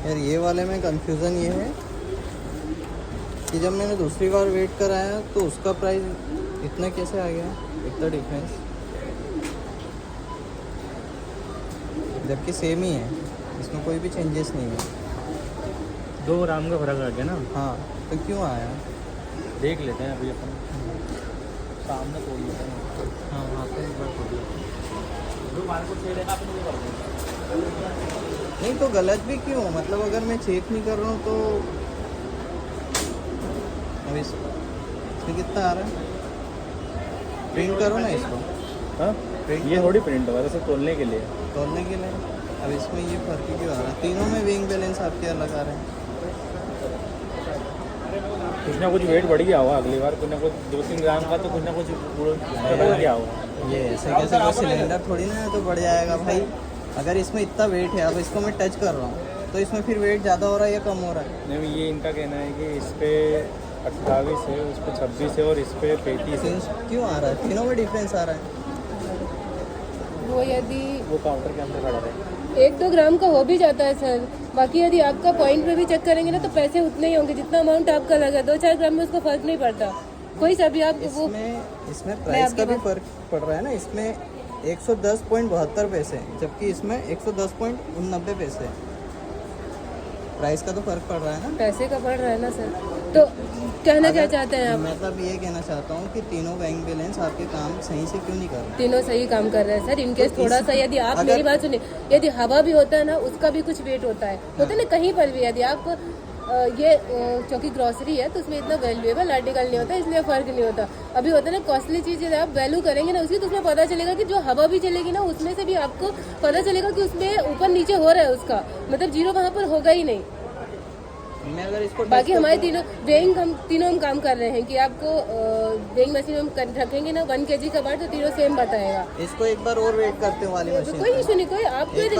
यार ये वाले में कंफ्यूज़न ये है कि जब मैंने दूसरी बार वेट कराया तो उसका प्राइस इतना कैसे आ गया, इतना डिफरेंस, जबकि सेम ही है, इसमें कोई भी चेंजेस नहीं है। 2 ग्राम का फर्क आ गया ना। हाँ, तो क्यों आया? देख लेते हैं अभी अपन, सामने तोड़ लेते हैं। हाँ, वहाँ पे एक बार खोल लेते हैं। नहीं तो गलत भी क्यों, मतलब अगर मैं चेक नहीं कर रहा हूँ तो अब इसमें कितना आ रहा है? प्रिंट करो ना इसको। हाँ, ये थोड़ी प्रिंट होगा, जैसे तोलने के लिए। तोलने के लिए अब इसमें ये फर्क क्यों आ रहा है? तीनों में विंग बैलेंस आपके अलग आ रहे हैं। कुछ ना कुछ वेट बढ़ गया होगा अगली बार, कुछ ना कुछ 2-3 ग्राम का तो कुछ ना कुछ बढ़ गया होगा। ये ऐसे कैसे कोई सिलेंडर थोड़ी ना है तो बढ़ जाएगा भाई। अगर इसमें इतना वेट है, अब इसको मैं टच कर रहा हूँ तो इसमें फिर वेट ज़्यादा हो रहा है या कम हो रहा है? नहीं, ये इनका कहना है कि इस पे 28 है, उस पे 26 है और इस पे 35 है। क्यों आ रहा है? तीनों में डिफरेंस आ रहा है। वो यदि वो काउंटर के अंदर खड़ा है। 1-2 ग्राम का हो भी जाता है सर, बाकी यदि आपका पॉइंट पे भी चेक करेंगे ना तो पैसे उतने ही होंगे जितना अमाउंट आपका लगा। 2-4 ग्राम में उसका फर्क नहीं पड़ता कोई सा भी। आप वो इसमें प्राइस का भी फर्क पड़ रहा है ना। इसमें 110.72 पैसे, जबकि इसमें 110.89 पैसे। प्राइस का तो फर्क पड़ रहा है ना। पैसे का पड़ रहा है ना सर। तो कहना क्या चाहते हैं आप? मतलब ये कहना चाहता हूँ कि तीनों बैंक बैलेंस आपके काम सही से क्यों नहीं कर रहे? तीनों सही काम कर रहे हैं सर। इनकेस तो थोड़ा सा यदि आप मेरी बात सुनिए, यदि हवा भी होता है ना उसका भी कुछ वेट होता है, होता है ना कहीं पर भी। यदि आप चौकी ग्रोसरी है तो उसमें इतना वैल्यूएबल आर्टिकल नहीं होता, इसलिए फर्क नहीं होता। अभी होता है ना कॉस्टली चीज़, यदि आप वैल्यू करेंगे ना उसकी तो उसमें पता चलेगा कि जो हवा भी चलेगी ना उसमें से भी आपको पता चलेगा कि उसमें ऊपर नीचे हो रहा है उसका, मतलब जीरो वहाँ पर होगा ही नहीं। मैं अगर इसको बाकी हमारे तीनों हम काम कर रहे हैं कि आपको वेइंग मशीन हम रखेंगे ना 1 kg का बार तो तीनों सेम बताएगा। इसको एक बार और वेट करते हो वाली मशीन, कोई इशू नहीं, कोई आपको यदि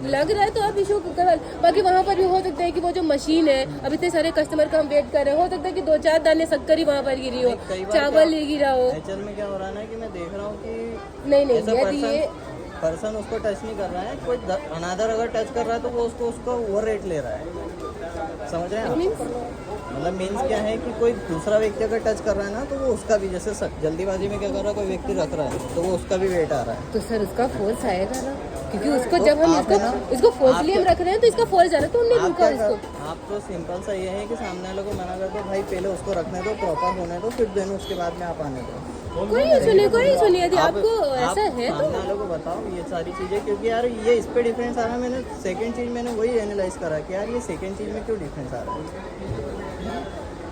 लग रहा है तो आप इशू करवा। बाकी वहाँ पर भी हो सकता है कि वो जो मशीन है, अब इतने सारे कस्टमर का हम वेट कर रहे हैं, हो सकता है कि 2-4 दाने शक्कर ही वहाँ पर गिरी हो, चावल ही गिरा हो। एक्चुअल में क्या हो रहा है ना कि मैं देख रहा हूँ कि नहीं यदि ये पर्सन उसको टच नहीं कर रहा है, कोई अनादर अगर टच कर रहा है तो वो उसको ओवर रेट ले रहा है। समझ रहे हैं आप? मतलब मीन्स क्या है कि कोई दूसरा व्यक्ति अगर टच कर रहा है ना तो वो उसका भी, जैसे जल्दीबाजी में क्या कर रहा है, कोई व्यक्ति रख रहा है तो वो उसका भी वेट आ रहा है। तो सर उसका फोर्स आएगा ना, क्योंकि उसको जब हम इसको फोर्सली हम रख रहे हैं तो इसका फोर्स जा रहा है तो उन्हें रुका इसको। आप तो सिंपल सा ये है कि सामने वाले को मना कर दो, भाई पहले उसको रखने दो, प्रॉपर होने दो, फिर देने उसके बाद में आप आने दो। कोई सुनिए यदि आपको ऐसा है तो सामने वालों को बताओ ये सारी चीज़ें, क्योंकि यार ये इस पे डिफरेंस आ रहा है। मैंने सेकंड चीज़ मैंने वही एनालाइज करा कि यार ये सेकंड चीज़ में क्यों डिफरेंस आ रहा है।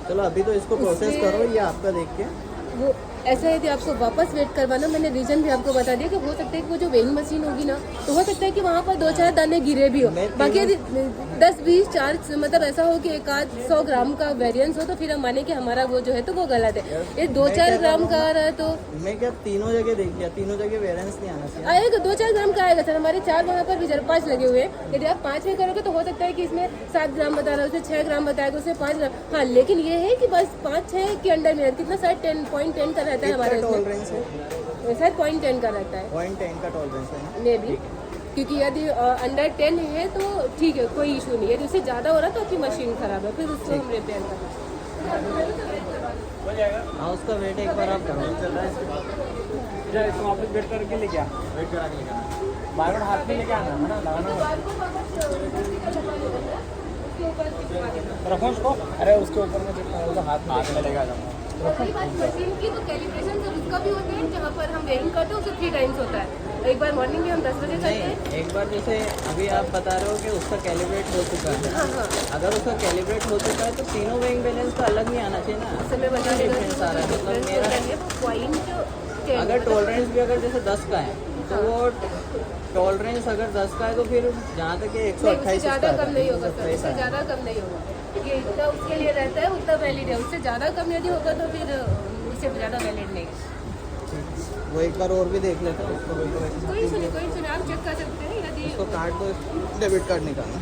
चलो अभी तो इसको प्रोसेस करो, ये आपका देख के वो ऐसा यदि आपको वापस वेट करवाना, मैंने रीजन भी आपको बता दिया कि हो सकता है कि वो जो वेइंग मशीन होगी ना, तो हो सकता है कि वहाँ पर 2-4 दाने गिरे भी हो। बाकी यदि 10-20 चार्ज मतलब ऐसा हो कि 100 ग्राम का वेरिएंस हो, तो फिर हम माने कि हमारा वो जो है तो वो गलत है। ये 2-4 ग्राम का आ रहा है तो मैं क्या तीनों जगह देख लिया, तीनों जगह वेरिएंस नहीं आना चाहिए। आएगा, 2-4 ग्राम का आएगा सर। हमारे 4 वहाँ पर भी 5 लगे हुए हैं। यदि आप 5 में करोगे तो हो सकता है कि इसमें 7 ग्राम बता रहा है, उसमें 6 ग्राम बताएगा, उसमें 5 ग्राम। हाँ, लेकिन ये है कि बस 5-6 के अंडर में कितना शायद 10.10 का रहता है हमारे इसमें, टॉलरेंस है शायद 0.10 का रहता है 0.10 का टॉलरेंस है। मे बी, क्योंकि यदि अंडर 10 है तो ठीक है, कोई इशू नहीं है। यदि उससे ज़्यादा हो रहा है तो आपकी मशीन खराब है, फिर उसको हम रिपेयर करना। हाँ, उसका वेट एक बार आप करो। इसको वापस वेट करके लेके आ, वेट करा के लेके आना, बार बार हाथ में लेके आना है ना, लगाना रखो उसको। अरे उसके ऊपर में जो हाथ में लेके आ जाऊँगा। रही बात मशीन की, तो कैलिब्रेशन सर उसका भी होता है, जहाँ पर हम वेइंग करते हैं उससे 3 टाइम्स होता है। एक बार मॉर्निंग में हम 10 बजे करते हैं। नहीं, एक बार जैसे अभी आप बता रहे हो कि उसका कैलिब्रेट हो चुका है। हाँ हाँ, अगर उसका कैलिब्रेट हो चुका है तो तीनों वेइंग बैलेंस का अलग नहीं आना चाहिए ना। समय बता देगा डिफरेंस आ रहा है, मतलब मेरा पॉइंट अगर टॉलरेंस भी अगर जैसे 10 का है तो वो टॉलरेंस अगर 10 का है तो फिर जहाँ तक कि 128 ज़्यादा कम नहीं होगा सर, उससे ज़्यादा कम नहीं होगा। ये इतना उसके लिए रहता है उतना वैलिड है, उससे ज़्यादा कम यदि होगा तो फिर उससे ज़्यादा वैलिड नहीं है। वो एक बार और भी देख लेते हैं उसको। कोई सुनिए, कोई सुनिए, आप चेक कर सकते हैं यदि उसको कार्ड दो, डेबिट कार्ड निकालना।